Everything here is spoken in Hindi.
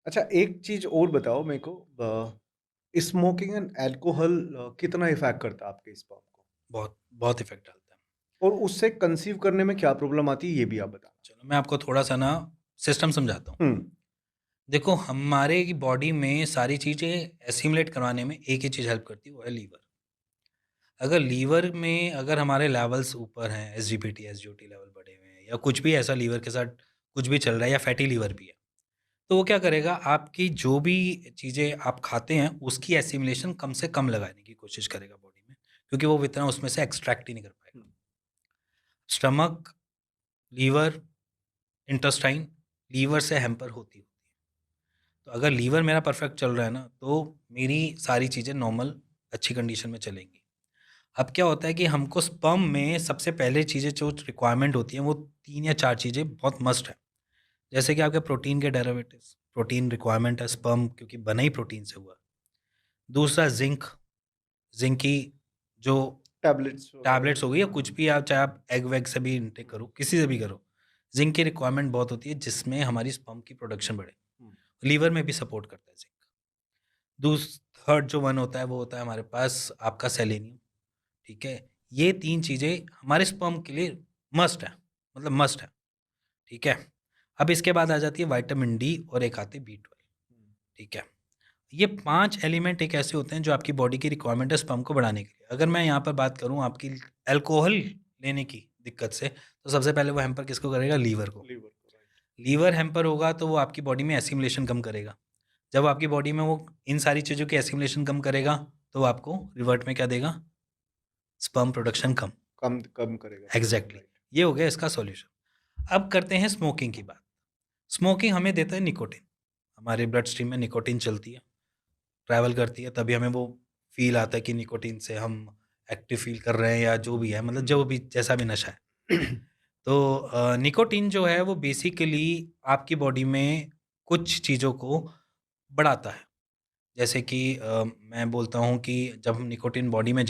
अच्छा, एक चीज़ और बताओ मेरे को, स्मोकिंग एंड अल्कोहल कितना इफ़ेक्ट करता है आपके स्पर्म को? बहुत बहुत इफ़ेक्ट डालता है। और उससे कंसीव करने में क्या प्रॉब्लम आती है, ये भी आप बताना। चलो मैं आपको थोड़ा-सा ना सिस्टम समझाता हूँ। हुँ, देखो हमारे की बॉडी में सारी चीज़ें एसिमुलेट करवाने में एक ही चीज़ हेल्प करती है, वो है लीवर। अगर लीवर में अगर हमारे लेवल्स ऊपर हैं, एसजीपीटी, एसजीओटी लेवल बढ़े हुए हैं या कुछ भी ऐसा लीवर के साथ कुछ भी चल रहा है या फैटी लीवर भी है, तो वो क्या करेगा आपकी जो भी चीज़ें आप खाते हैं उसकी एसिमुलेशन कम से कम लगाने की कोशिश करेगा बॉडी में, क्योंकि वो इतना उसमें से एक्सट्रैक्ट ही नहीं कर हुँ, पाएगा। स्टमक, लीवर, इंटेस्टाइन लीवर से हैम्पर होती है। तो अगर लीवर मेरा परफेक्ट चल रहा है ना, तो मेरी सारी चीज़ें नॉर्मल अच्छी कंडीशन में चलेंगी। अब क्या होता है कि हमको स्पर्म में सबसे पहले चीज़ें जो रिक्वायरमेंट होती हैं वो 3 या 4 चीज़ें बहुत मस्ट है। जैसे कि आपके प्रोटीन के डेरिवेटिव्स, प्रोटीन रिक्वायरमेंट है स्पर्म क्योंकि बना ही प्रोटीन से हुआ है। दूसरा ज़िंक, ज़िंक की जो टैबलेट्स वगैरह। टैबलेट्स हो गई या कुछ भी आप चाहे आप एग वेग से भी इनटेक करो, किसी से भी करो। ज़िंक की रिक्वायरमेंट बहुत होती है जिसमें हमारी स्पर्म की प्रोडक्शन बढ़े। हुँ, लीवर में भी सपोर्ट करता है ज़िंक। थर्ड जो वन होता है वो होता है हमारे पास आपका सेलेनियम, ठीक है? ये 3 चीज़ें हमारे स्पर्म के लिए मस्ट है, मतलब मस्ट है, ठीक है? अब इसके बाद आ जाती है विटामिन डी और एक आती है बी12, हुँ, ठीक है? ये 5 एलिमेंट एक ऐसे होते हैं जो आपकी बॉडी की रिक्वायरमेंट है स्पर्म को बढ़ाने के लिए। अगर मैं यहाँ पर बात करूँ आपकी अल्कोहल लेने की दिक्कत से, तो सबसे पहले वो हैम्पर किसको करेगा? लीवर को। लीवर को, राइट। लीवर हैम्पर होगा तो वो आपकी बॉडी में एसिमिलेशन कम करेगा। जब आपकी बॉडी में वो इन सारी चीज़ों की एसिमिलेशन कम करेगा, तो वो आपको रिवर्ट में क्या देगा? स्पर्म प्रोडक्शन स्पर्म कम। कम कम करेगा प्रोडक्शन, एग्ज़ैक्टली, राइट। ये हो गया इसका सॉल्यूशन। अब करते हैं स्मोकिंग की बात। स्मोकिंग हमें देता है निकोटिन। हमारे ब्लड स्ट्रीम में निकोटिन चलती है, ट्रैवल करती है, तभी हमें वो फ़ील आता है कि निकोटिन से हम एक्टिव फ़ील कर रहे हैं या जो भी है, मतलब हुँ। जो भी जैसा भी नशा है। तो निकोटिन जो है वो बेसिकली आपकी बॉडी में कुछ चीज़ों को बढ़ाता है। जैसे कि मैं बोलता हूँ कि जब हम निकोटिन बॉडी में